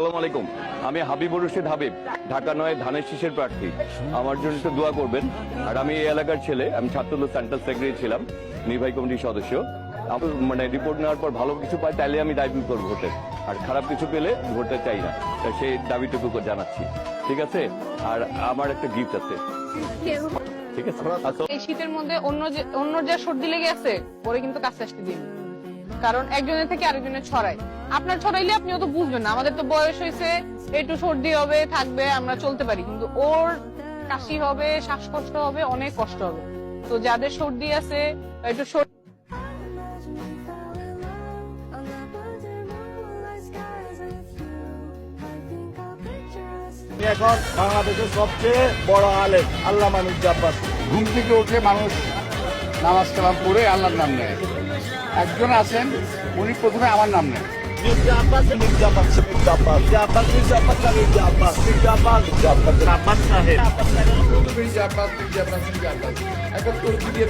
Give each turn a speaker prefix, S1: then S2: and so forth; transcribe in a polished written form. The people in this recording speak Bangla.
S1: আসসালামু আলাইকুম। আমি হাবিবুর রশিদ হাবিব, ঢাকা ৯ ধানের শীষের প্রার্থী। আমার জন্য একটু দোয়া করবেন। আর আমি এই এলাকার ছেলে, আমি ছাত্রদল সেন্ট্রাল সেক্রেটারি ছিলাম, নির্বাহী কমিটির সদস্য। মানে রিপোর্ট নেওয়ার পর ভালো কিছু পাই তাইলে আমি দাবি করবো ভোটের, আর খারাপ কিছু পেলে ভোটে চাই না। সেই দাবিটুকু জানাচ্ছি, ঠিক আছে? আর আমার একটা গিফট আছে, ঠিক আছে?
S2: এই শীতের মধ্যে অন্য যা সর্দি লেগে আছে পরে কিন্তু কাছে আসতে দিন, কারণ একজনের থেকে আরেকজনের ছড়ায়। আপনার ছড়াইলে আপনিও তো বুঝবেন না, আমাদের তো বয়স হয়েছে, একটু সর্দি হবে থাকবে, আমরা চলতে পারি, কিন্তু ওর কাশি হবে, শ্বাসকষ্ট হবে, অনেক কষ্ট হবে। তো যাদের সর্দি আছে একটু
S3: এখন বাংলাদেশের সবচেয়ে বড় আলেম আল্লামা মির্জা আব্বাস।
S4: ঘুম থেকে উঠে মানুষ নামাজ কালাম পড়ে আল্লাহর নাম নেয়। একজন আছেন উনি প্রথমে আমার নাম নেন।
S3: মির্জা আব্বাস মির্জা আব্বাস মির্জা আব্বাস মির্জা আব্বাস মির্জা আব্বাস মির্জা আব্বাস মির্জা আব্বাস মির্জা আব্বাস সাহেব।
S4: মির্জা আব্বাস মির্জা আব্বাস মির্জা আব্বাস ৭১ দিয়ে